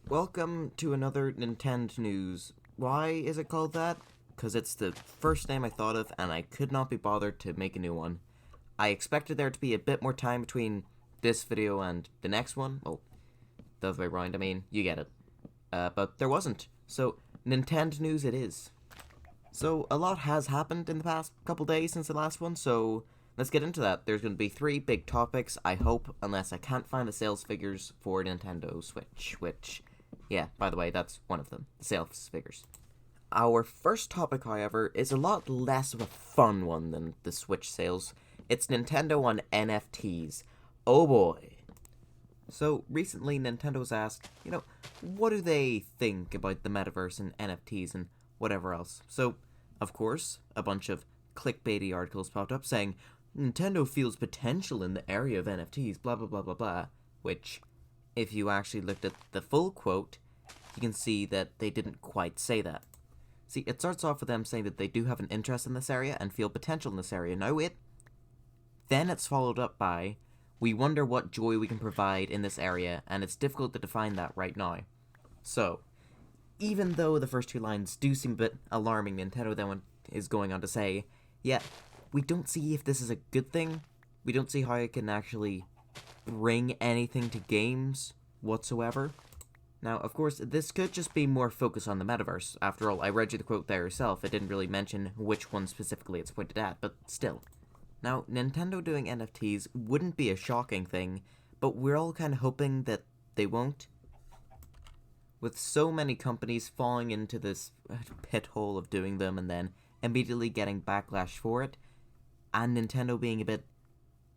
Welcome to another Nintendnews. Why is it called that? Because it's the first name I thought of, and I could not be bothered to make a new one. I expected there to be a bit more time between this video and the next one. Well, the other way around, I mean, you get it. But there wasn't. So, Nintendnews it is. So, a lot has happened in the past couple days since the last one, so let's get into that. There's going to be 3 big topics, I hope, unless I can't find the sales figures for Nintendo Switch, which, yeah, by the way, that's one of them, the sales figures. Our first topic, however, is a lot less of a fun one than the Switch sales. It's Nintendo on NFTs. Oh boy. So, recently Nintendo was asked, what do they think about the metaverse and NFTs and whatever else? So, of course, a bunch of clickbaity articles popped up saying, Nintendo feels potential in the area of NFTs, blah blah blah blah blah, which, if you actually looked at the full quote, you can see that they didn't quite say that. See, it starts off with them saying that they do have an interest in this area and feel potential in this area. Then it's followed up by, we wonder what joy we can provide in this area, and it's difficult to define that right now. So, even though the first 2 lines do seem a bit alarming, Nintendo then is going on to say, yeah, we don't see if this is a good thing. We don't see how it can actually bring anything to games whatsoever. Now, of course, this could just be more focused on the metaverse. After all, I read you the quote there yourself. It didn't really mention which one specifically it's pointed at, but still. Now, Nintendo doing NFTs wouldn't be a shocking thing, but we're all kind of hoping that they won't. With so many companies falling into this pit hole of doing them and then immediately getting backlash for it, and Nintendo being a bit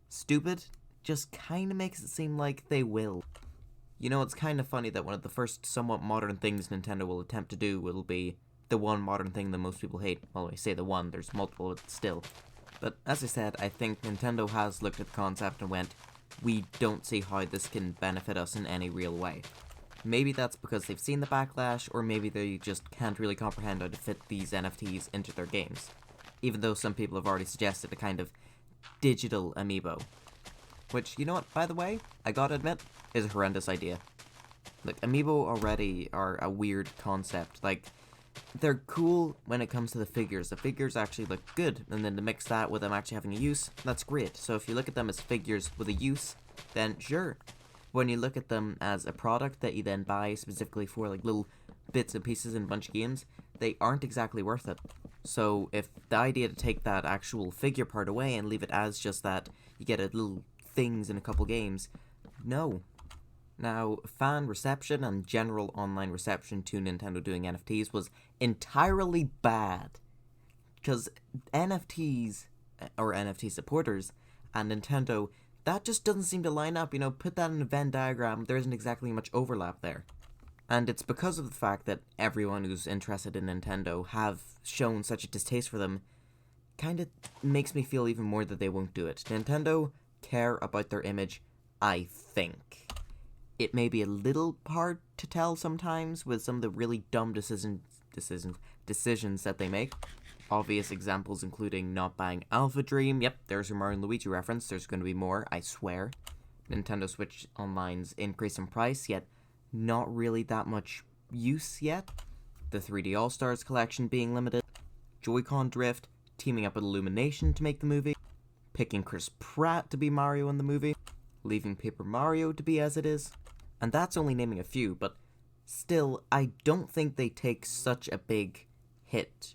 stupid, just kind of makes it seem like they will. It's kind of funny that one of the first somewhat modern things Nintendo will attempt to do will be the one modern thing that most people hate. Well, I say the one, there's multiple but still. But as I said, I think Nintendo has looked at the concept and went, we don't see how this can benefit us in any real way. Maybe that's because they've seen the backlash, or maybe they just can't really comprehend how to fit these NFTs into their games. Even though some people have already suggested a kind of digital amiibo. Which, you know what, by the way, I gotta admit, is a horrendous idea. Like, amiibo already are a weird concept. Like, they're cool when it comes to the figures. The figures actually look good, and then to mix that with them actually having a use, that's great. So if you look at them as figures with a use, then sure. When you look at them as a product that you then buy specifically for like little bits and pieces in a bunch of games, they aren't exactly worth it. So if the idea to take that actual figure part away and leave it as just that you get a little things in a couple games, no. Now, fan reception and general online reception to Nintendo doing NFTs was entirely bad. Because NFTs, or NFT supporters, and Nintendo, that just doesn't seem to line up. Put that in a Venn diagram, there isn't exactly much overlap there. And it's because of the fact that everyone who's interested in Nintendo have shown such a distaste for them, kind of makes me feel even more that they won't do it. Nintendo care about their image, I think. It may be a little hard to tell sometimes with some of the really dumb decisions that they make. Obvious examples including not buying Alpha Dream. Yep, there's your Mario and Luigi reference. There's going to be more, I swear. Nintendo Switch Online's increase in price, yet not really that much use yet. The 3D All-Stars collection being limited. Joy-Con drift, teaming up with Illumination to make the movie. Picking Chris Pratt to be Mario in the movie. Leaving Paper Mario to be as it is. And that's only naming a few, but still, I don't think they take such a big hit.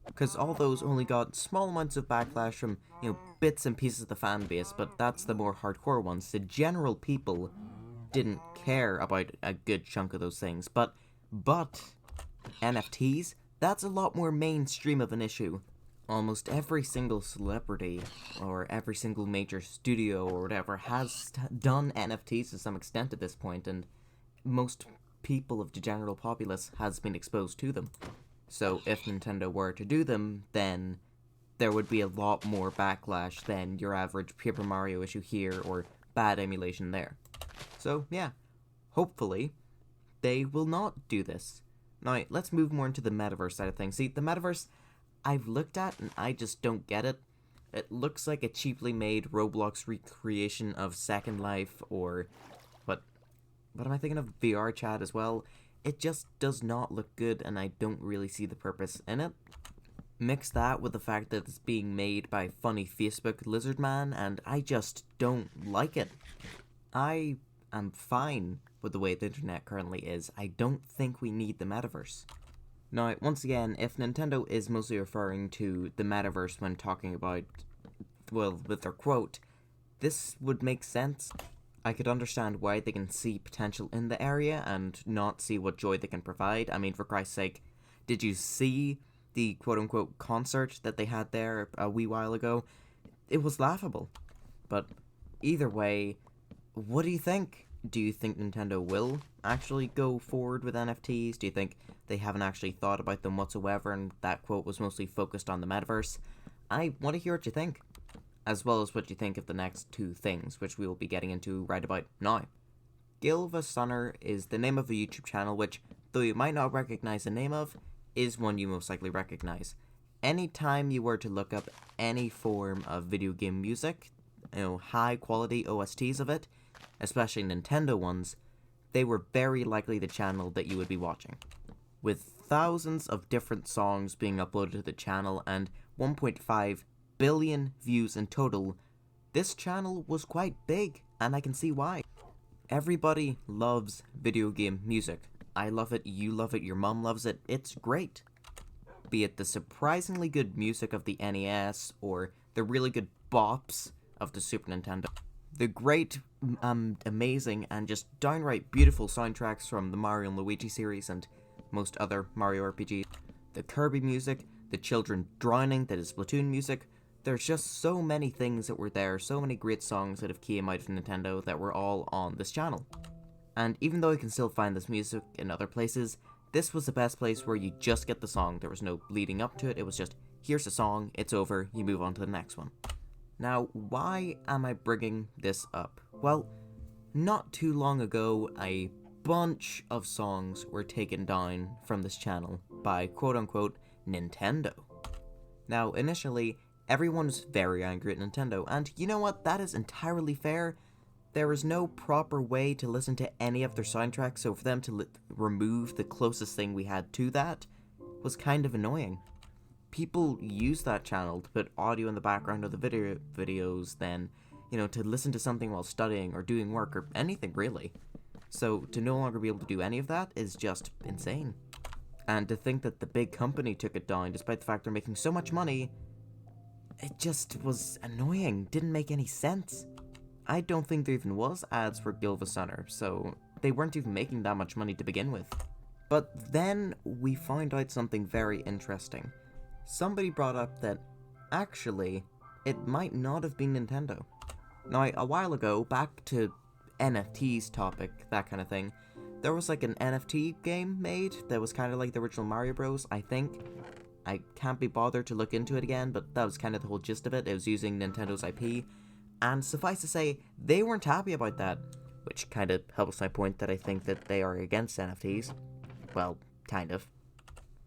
Because all those only got small amounts of backlash from, bits and pieces of the fan base, but that's the more hardcore ones. The general people didn't care about a good chunk of those things. But NFTs, that's a lot more mainstream of an issue. Almost every single celebrity or every single major studio or whatever has done NFTs to some extent at this point, and most people of the general populace has been exposed to them. So if Nintendo were to do them, then there would be a lot more backlash than your average Paper Mario issue here or bad emulation there. So yeah, hopefully they will not do this. Now, let's move more into the metaverse side of things. See, the metaverse I've looked at and I just don't get it. It looks like a cheaply made Roblox recreation of Second Life, or what What am I thinking of? VR chat as well. It just does not look good, and I don't really see the purpose in it. Mix that with the fact that it's being made by funny Facebook lizard man, and I just don't like it. I am fine with the way the internet currently is. I don't think we need the metaverse. Now, once again, if Nintendo is mostly referring to the metaverse when talking about, well, with their quote, this would make sense. I could understand why they can see potential in the area and not see what joy they can provide. I mean, for Christ's sake, did you see the quote-unquote concert that they had there a wee while ago? It was laughable. But either way, what do you think? Do you think Nintendo will actually go forward with NFTs? Do you think they haven't actually thought about them whatsoever and that quote was mostly focused on the metaverse? I want to hear what you think, as well as what you think of the next two things, which we will be getting into right about now. Gilva Sunner is the name of a YouTube channel which, though you might not recognize the name of, is one you most likely recognize. Anytime you were to look up any form of video game music, high quality OSTs of it, especially Nintendo ones, they were very likely the channel that you would be watching. With thousands of different songs being uploaded to the channel and 1.5 billion views in total, this channel was quite big, and I can see why. Everybody loves video game music. I love it, you love it, your mom loves it, it's great. Be it the surprisingly good music of the NES, or the really good bops of the Super Nintendo. The great, amazing, and just downright beautiful soundtracks from the Mario and Luigi series and most other Mario RPGs. The Kirby music, the children drowning that is Splatoon music. There's just so many things that were there, so many great songs that have came out of Nintendo that were all on this channel. And even though you can still find this music in other places, this was the best place where you just get the song. There was no leading up to it, it was just, here's the song, it's over, you move on to the next one. Now, why am I bringing this up? Well, not too long ago, a bunch of songs were taken down from this channel by quote-unquote Nintendo. Now, initially, everyone was very angry at Nintendo, and you know what, that is entirely fair. There is no proper way to listen to any of their soundtracks, so for them to remove the closest thing we had to that was kind of annoying. People use that channel to put audio in the background of the videos, then, to listen to something while studying or doing work or anything really. So to no longer be able to do any of that is just insane. And to think that the big company took it down despite the fact they're making so much money, it just was annoying, didn't make any sense. I don't think there even was ads for Gilva Sunner, so they weren't even making that much money to begin with. But then we found out something very interesting. Somebody brought up that, actually, it might not have been Nintendo. Now, a while ago, back to NFTs topic, that kind of thing, there was like an NFT game made that was kind of like the original Mario Bros, I think. I can't be bothered to look into it again, but that was kind of the whole gist of it. It was using Nintendo's IP, and suffice to say, they weren't happy about that, which kind of helps my point that I think that they are against NFTs. Well, kind of.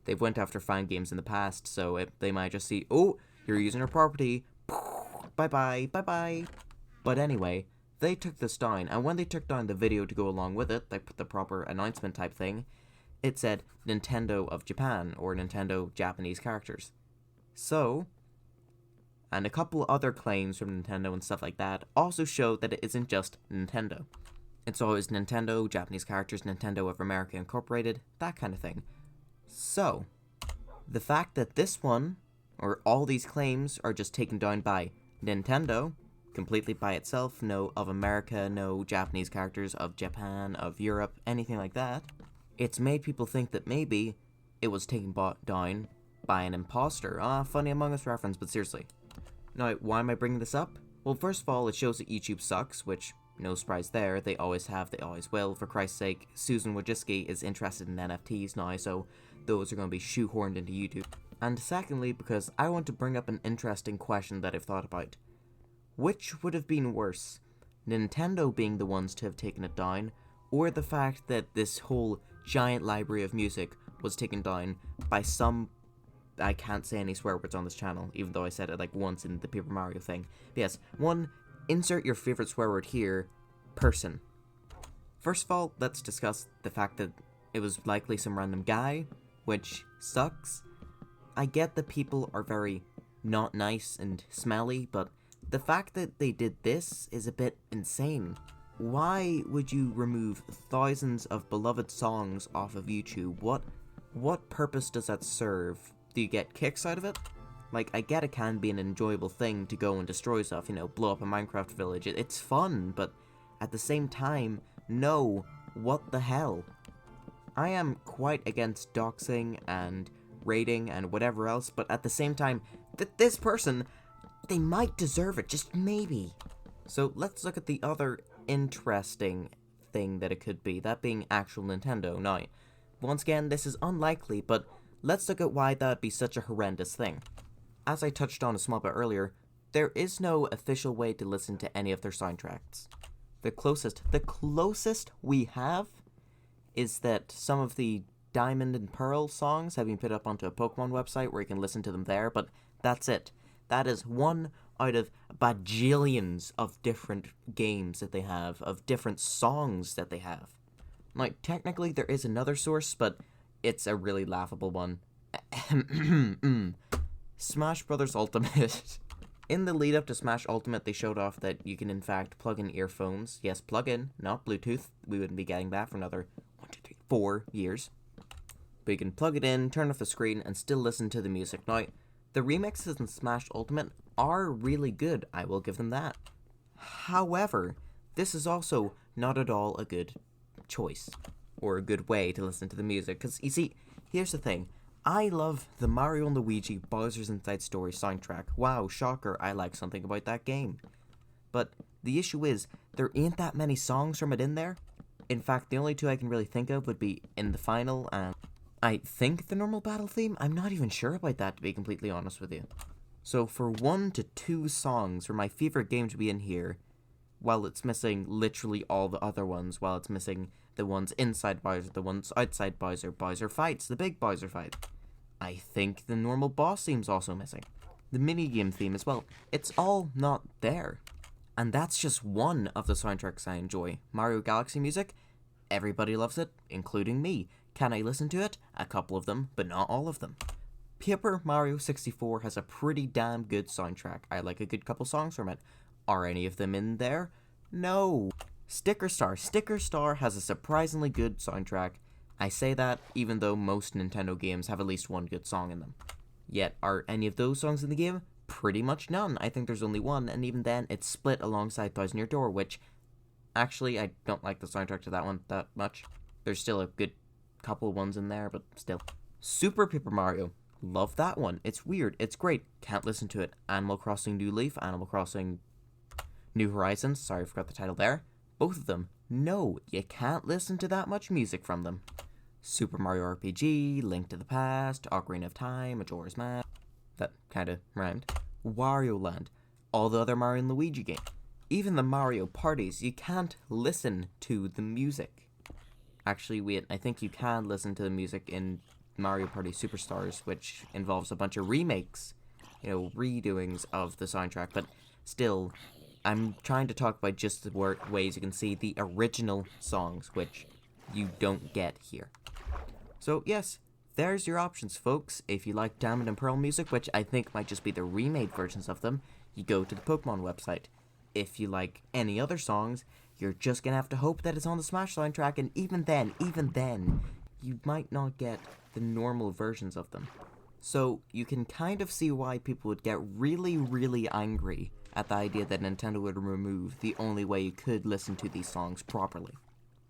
They've went after fan games in the past, so they might just see, oh, you're using our property, bye-bye, bye-bye. But anyway, they took this down, and when they took down the video to go along with it, they put the proper announcement type thing, it said Nintendo of Japan, or Nintendo Japanese characters. So, and a couple other claims from Nintendo and stuff like that also show that it isn't just Nintendo. It's always Nintendo, Japanese characters, Nintendo of America Incorporated, that kind of thing. So, the fact that this one, or all these claims, are just taken down by Nintendo, completely by itself, no of America, no Japanese characters, of Japan, of Europe, anything like that, it's made people think that maybe it was taken down by an imposter. Funny Among Us reference, but seriously. Now, why am I bringing this up? Well, first of all, it shows that YouTube sucks, which, no surprise there, they always have, they always will. For Christ's sake, Susan Wojcicki is interested in NFTs now, so those are going to be shoehorned into YouTube. And secondly, because I want to bring up an interesting question that I've thought about. Which would have been worse? Nintendo being the ones to have taken it down, or the fact that this whole giant library of music was taken down by some... I can't say any swear words on this channel, even though I said it like once in the Paper Mario thing. But yes, one, insert your favorite swear word here, person. First of all, let's discuss the fact that it was likely some random guy, which sucks. I get that people are very not nice and smelly, but the fact that they did this is a bit insane. Why would you remove thousands of beloved songs off of YouTube? What purpose does that serve? Do you get kicks out of it? Like, I get it can be an enjoyable thing to go and destroy stuff, blow up a Minecraft village. It's fun, but at the same time, no, what the hell? I am quite against doxing and rating and whatever else, but at the same time, this person, they might deserve it, just maybe. So let's look at the other interesting thing that it could be, that being actual Nintendo. Now, once again, this is unlikely, but let's look at why that would be such a horrendous thing. As I touched on a small bit earlier, there is no official way to listen to any of their soundtracks. The closest we have is that some of the Diamond and Pearl songs have been put up onto a Pokemon website where you can listen to them there, but that's it. That is one out of bajillions of different games that they have, of different songs that they have. Like, technically there is another source, but it's a really laughable one. Smash Bros. Ultimate. In the lead up to Smash Ultimate, they showed off that you can in fact plug in earphones. Yes, plug in, not Bluetooth. We wouldn't be getting that for another 4 years. But you can plug it in, turn off the screen, and still listen to the music. Now, the remixes in Smash Ultimate are really good, I will give them that. However, this is also not at all a good choice, or a good way to listen to the music, because you see, here's the thing. I love the Mario and Luigi Bowser's Inside Story soundtrack. Wow, shocker, I like something about that game. But the issue is, there ain't that many songs from it in there. In fact, the only two I can really think of would be In the Final and I think the normal battle theme. I'm not even sure about that, to be completely honest with you. So for 1 to 2 songs for my favorite game to be in here, while it's missing literally all the other ones, while it's missing the ones inside Bowser, the ones outside Bowser, Bowser Fights, the big Bowser Fight. I think the normal boss theme's also missing. The minigame theme as well. It's all not there. And that's just one of the soundtracks I enjoy. Mario Galaxy music, everybody loves it, including me. Can I listen to it? A couple of them, but not all of them. Paper Mario 64 has a pretty damn good soundtrack. I like a good couple songs from it. Are any of them in there? No. Sticker Star has a surprisingly good soundtrack. I say that even though most Nintendo games have at least one good song in them. Yet, are any of those songs in the game? Pretty much none. I think there's only one, and even then, it's split alongside Thousand Year Door, which, actually, I don't like the soundtrack to that one that much. There's still a good couple ones in there, but still. Super Paper Mario. Love that one. It's weird. It's great. Can't listen to it. Animal Crossing New Leaf, Animal Crossing New Horizons. Sorry, I forgot the title there. Both of them. No, you can't listen to that much music from them. Super Mario RPG, Link to the Past, Ocarina of Time, Majora's Mask. That kind of rhymed. Wario Land. All the other Mario and Luigi games. Even the Mario parties, you can't listen to the music. Actually, wait, I think you can listen to the music in Mario Party Superstars, which involves a bunch of remakes, redoings of the soundtrack, but still, I'm trying to talk about just the ways you can see the original songs, which you don't get here. So yes, there's your options, folks. If you like Diamond and Pearl music, which I think might just be the remade versions of them, you go to the Pokemon website. If you like any other songs, you're just gonna have to hope that it's on the Smash soundtrack, and even then, you might not get the normal versions of them. So you can kind of see why people would get really, really angry at the idea that Nintendo would remove the only way you could listen to these songs properly.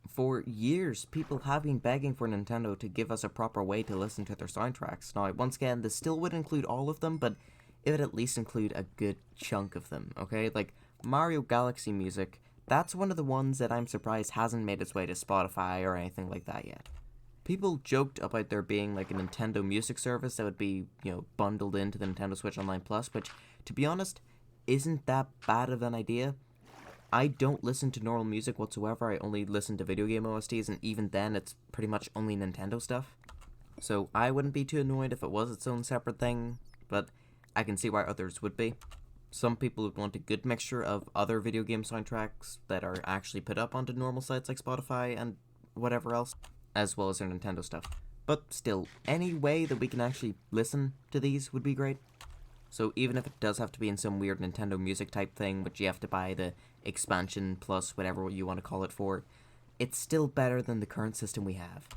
For years, people have been begging for Nintendo to give us a proper way to listen to their soundtracks. Now, once again, this still would include all of them, but it would at least include a good chunk of them, okay? Like, Mario Galaxy music, that's one of the ones that I'm surprised hasn't made its way to Spotify or anything like that yet. People joked about there being like a Nintendo music service that would be, bundled into the Nintendo Switch Online Plus, which, to be honest, isn't that bad of an idea. I don't listen to normal music whatsoever. I only listen to video game OSTs, and even then, it's pretty much only Nintendo stuff. So I wouldn't be too annoyed if it was its own separate thing, but I can see why others would be. Some people would want a good mixture of other video game soundtracks that are actually put up onto normal sites like Spotify and whatever else, as well as their Nintendo stuff. But still, any way that we can actually listen to these would be great. So even if it does have to be in some weird Nintendo Music type thing, which you have to buy the expansion plus whatever you want to call it for, it's still better than the current system we have.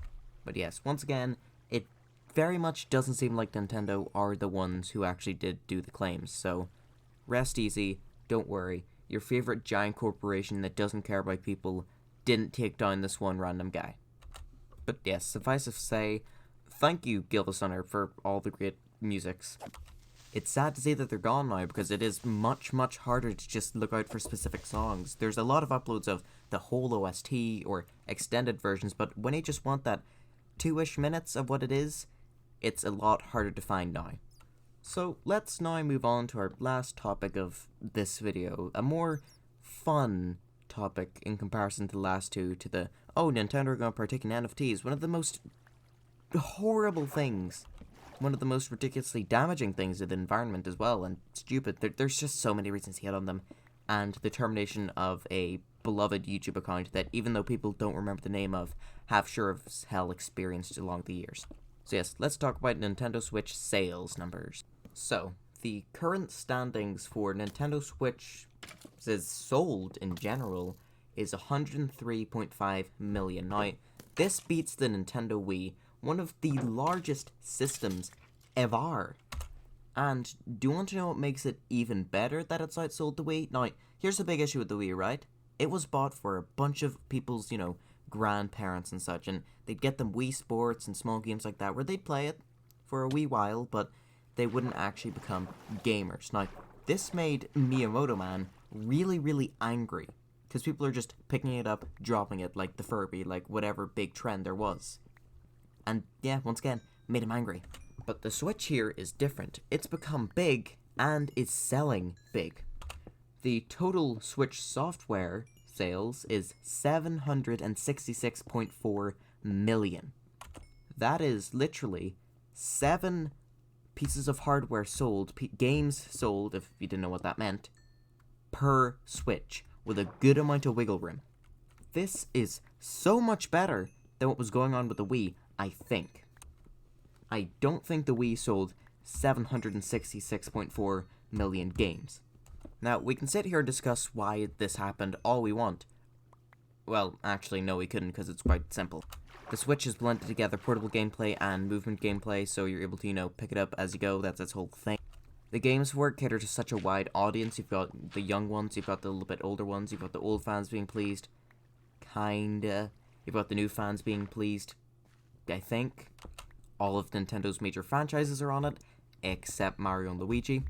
But yes, once again, it very much doesn't seem like Nintendo are the ones who actually did do the claims, so rest easy, don't worry. Your favorite giant corporation that doesn't care about people didn't take down this one random guy. But yes, suffice it to say, thank you, Guild of Sunner, for all the great musics. It's sad to see that they're gone now because it is much, much harder to just look out for specific songs. There's a lot of uploads of the whole OST or extended versions, but when you just want that 2-ish minutes of what it is, it's a lot harder to find now. So let's now move on to our last topic of this video, a more fun topic in comparison to the last two, to the, oh, Nintendo are going to partake in NFTs, one of the most horrible things, one of the most ridiculously damaging things to the environment as well, and stupid. There's just so many reasons to hate on them, and the termination of a beloved YouTube account that, even though people don't remember the name of, have sure as hell experienced along the years. So yes, let's talk about Nintendo Switch sales numbers. So, the current standings for Nintendo Switch sold in general is 103.5 million. Now, this beats the Nintendo Wii, one of the largest systems ever. And do you want to know what makes it even better that it's outsold the Wii? Now, here's the big issue with the Wii, right? It was bought for a bunch of people's, grandparents and such, and they'd get them Wii Sports and small games like that where they'd play it for a wee while, but they wouldn't actually become gamers. Now, this made Miyamoto Man really, really angry, because people are just picking it up, dropping it like the Furby, like whatever big trend there was. And yeah, once again, made him angry. But the Switch here is different. It's become big, and is selling big. The total Switch software sales is 766.4 million. That is literally 7 pieces of hardware sold, games sold, if you didn't know what that meant, per Switch, with a good amount of wiggle room. This is so much better than what was going on with the Wii, I think. I don't think the Wii sold 766.4 million games. Now, we can sit here and discuss why this happened all we want. Well, actually, no, we couldn't, because it's quite simple. The Switch has blended together portable gameplay and movement gameplay, so you're able to, pick it up as you go. That's its whole thing. The games work cater to such a wide audience. You've got the young ones, you've got the little bit older ones, you've got the old fans being pleased. Kinda. You've got the new fans being pleased. I think. All of Nintendo's major franchises are on it, except Mario and Luigi.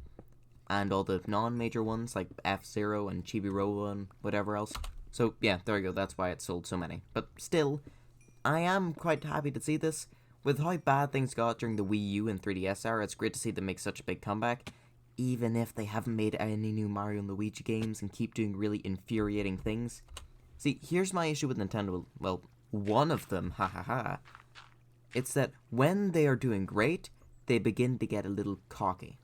And all the non-major ones, like F-Zero and Chibi-Robo and whatever else. So, yeah, there we go, that's why it sold so many. But still, I am quite happy to see this. With how bad things got during the Wii U and 3DS era, it's great to see them make such a big comeback. Even if they haven't made any new Mario and Luigi games and keep doing really infuriating things. See, here's my issue with Nintendo. Well, one of them, ha. It's that when they are doing great, they begin to get a little cocky.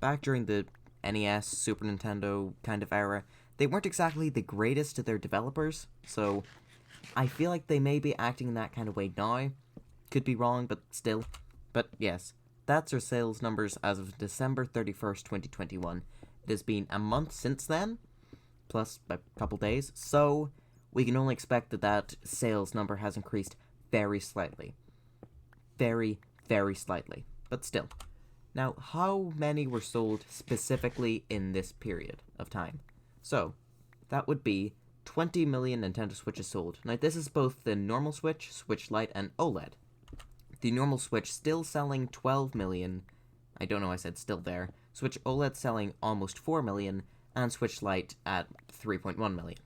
Back during the NES, Super Nintendo kind of era, they weren't exactly the greatest to their developers, so I feel like they may be acting in that kind of way now. Could be wrong, but still. But yes, that's our sales numbers as of December 31st, 2021. It has been a month since then, plus a couple days, so we can only expect that sales number has increased very slightly. Very, very slightly, but still. Now, how many were sold specifically in this period of time? So, that would be 20 million Nintendo Switches sold. Now, this is both the normal Switch, Switch Lite, and OLED. The normal Switch still selling 12 million. I don't know, I said still there. Switch OLED selling almost 4 million, and Switch Lite at 3.1 million.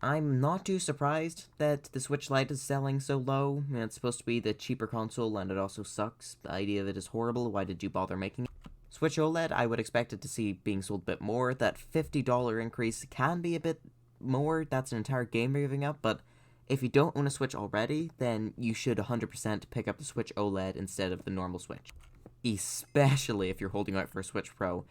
I'm not too surprised that the Switch Lite is selling so low. It's supposed to be the cheaper console, and it also sucks. The idea of it is horrible. Why did you bother making it? Switch OLED, I would expect it to see being sold a bit more. That $50 increase can be a bit more. That's an entire game moving up, but if you don't own a Switch already, then you should 100% pick up the Switch OLED instead of the normal Switch. Especially if you're holding out for a Switch Pro.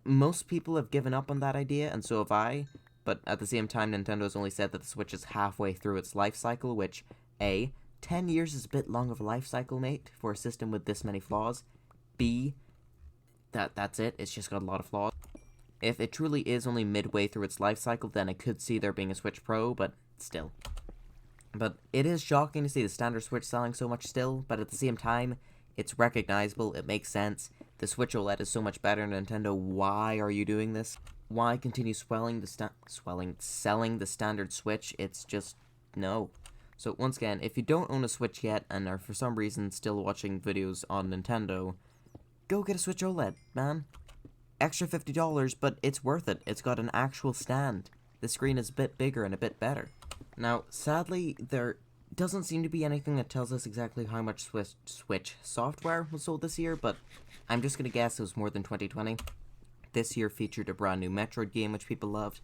Most people have given up on that idea, and so have I, but at the same time, Nintendo's only said that the Switch is halfway through its life cycle, which, A, 10 years is a bit long of a life cycle, mate, for a system with this many flaws. B, that's it, it's just got a lot of flaws. If it truly is only midway through its life cycle, then I could see there being a Switch Pro, but still. But it is shocking to see the standard Switch selling so much still, but at the same time, it's recognizable, it makes sense. The Switch OLED is so much better, Nintendo, why are you doing this? Why continue selling the standard Switch? It's just, no. So once again, if you don't own a Switch yet and are for some reason still watching videos on Nintendo, go get a Switch OLED, man. Extra $50, but it's worth it. It's got an actual stand. The screen is a bit bigger and a bit better. Now, sadly, there doesn't seem to be anything that tells us exactly how much Switch software was sold this year, but I'm just gonna guess it was more than 2020. This year featured a brand new Metroid game which people loved,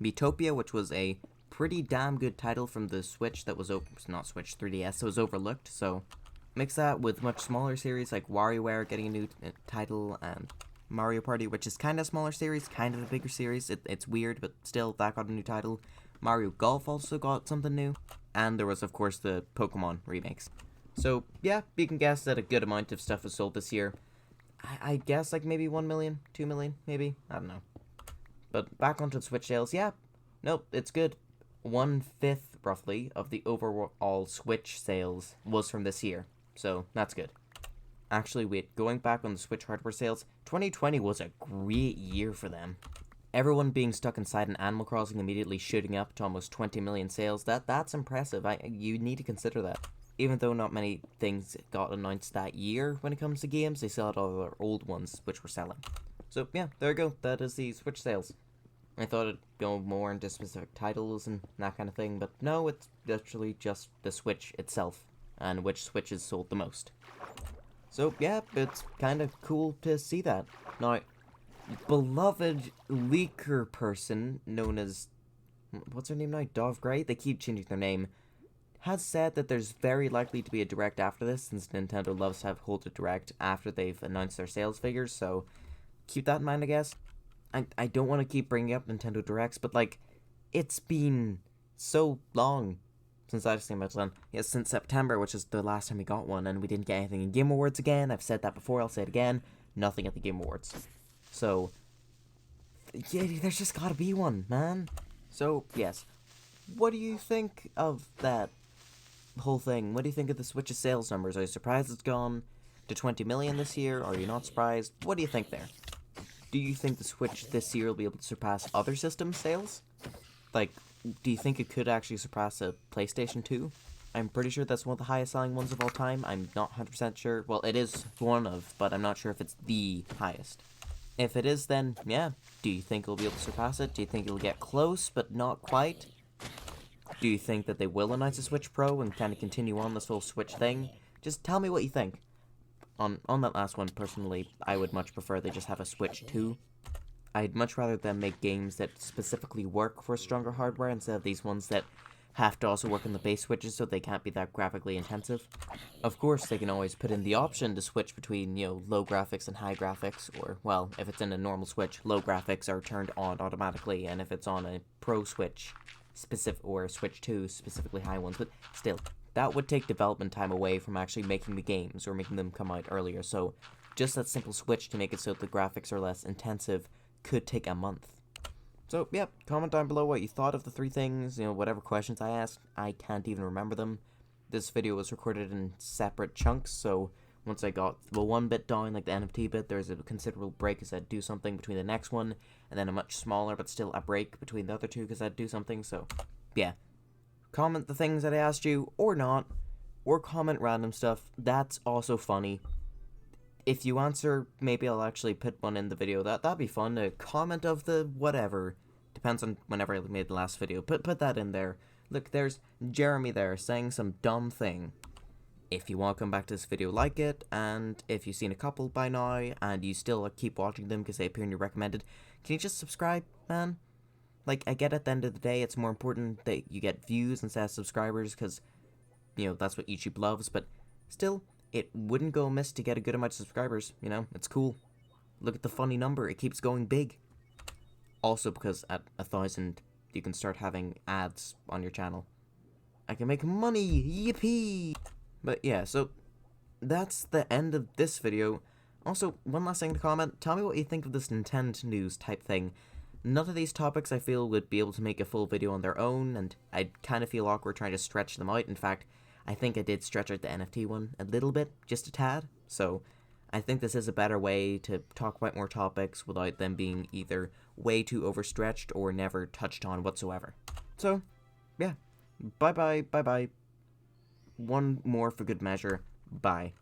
Miitopia, which was a pretty damn good title from the Switch that was not Switch, 3DS, that was overlooked, so mix that with much smaller series like WarioWare getting a new title, and Mario Party, which is kind of a smaller series, kind of a bigger series. It's weird, but still, that got a new title. Mario Golf also got something new. And there was, of course, the Pokemon remakes. So, yeah, you can guess that a good amount of stuff was sold this year. I guess, like, maybe 1 million, 2 million, maybe? I don't know. But back onto the Switch sales, yeah. Nope, it's good. 1/5, roughly, of the overall Switch sales was from this year. So, that's good. Actually, wait, going back on the Switch hardware sales, 2020 was a great year for them. Everyone being stuck inside an Animal Crossing immediately shooting up to almost 20 million sales, that's impressive. You need to consider that. Even though not many things got announced that year when it comes to games, they still had all their old ones which were selling. So yeah, there you go, that is the Switch sales. I thought it'd go more into specific titles and that kind of thing, but no, it's literally just the Switch itself, and which Switches sold the most. So, yeah, it's kind of cool to see that. Now, beloved leaker person known as, what's her name now? Dove Gray? They keep changing their name. Has said that there's very likely to be a direct after this, since Nintendo loves to hold a direct after they've announced their sales figures, so keep that in mind, I guess. I don't want to keep bringing up Nintendo Directs, but, like, it's been so long since I've seen much one. Yeah, since September, which is the last time we got one, and we didn't get anything in Game Awards again. I've said that before, I'll say it again. Nothing at the Game Awards. So, yeah, there's just gotta be one, man. So, yes. What do you think of that whole thing? What do you think of the Switch's sales numbers? Are you surprised it's gone to 20 million this year? Are you not surprised? What do you think there? Do you think the Switch this year will be able to surpass other system sales? Like, do you think it could actually surpass a PlayStation 2? I'm pretty sure that's one of the highest selling ones of all time. I'm not 100% sure. Well, it is one of, but I'm not sure if it's the highest. If it is, then, yeah. Do you think it'll be able to surpass it? Do you think it'll get close, but not quite? Do you think that they will announce a Switch Pro and kind of continue on this whole Switch thing? Just tell me what you think. On that last one, personally, I would much prefer they just have a Switch 2. I'd much rather them make games that specifically work for stronger hardware instead of these ones that have to also work on the base Switches so they can't be that graphically intensive. Of course, they can always put in the option to switch between, low graphics and high graphics, or, well, if it's in a normal Switch, low graphics are turned on automatically, and if it's on a Pro Switch, or a Switch 2, specifically high ones, but still, that would take development time away from actually making the games, or making them come out earlier, so just that simple switch to make it so the graphics are less intensive could take a month. So, yeah, comment down below what you thought of the three things, whatever questions I asked. I can't even remember them. This video was recorded in separate chunks, so once I got the one bit down, like the NFT bit, there's a considerable break as I'd do something between the next one, and then a much smaller but still a break between the other two because I'd do something, so, yeah. Comment the things that I asked you, or not, or comment random stuff. That's also funny. If you answer, maybe I'll actually put one in the video. That'd be fun. A comment of the whatever. Depends on whenever I made the last video. Put that in there. Look, there's Jeremy there saying some dumb thing. If you want to come back to this video, like it, and if you've seen a couple by now, and you still keep watching them because they appear in your recommended, can you just subscribe, man? Like, I get at the end of the day, it's more important that you get views instead of subscribers, because, that's what YouTube loves, but still, it wouldn't go amiss to get a good amount of subscribers, it's cool. Look at the funny number, it keeps going big. Also because at 1,000, you can start having ads on your channel. I can make money, yippee! But yeah, so that's the end of this video. Also, one last thing to comment, tell me what you think of this Nintendnews type thing. None of these topics I feel would be able to make a full video on their own, and I'd kind of feel awkward trying to stretch them out. In fact, I think I did stretch out the NFT one a little bit, just a tad, so I think this is a better way to talk about more topics without them being either way too overstretched or never touched on whatsoever. So, yeah, bye-bye, bye-bye. One more for good measure, bye.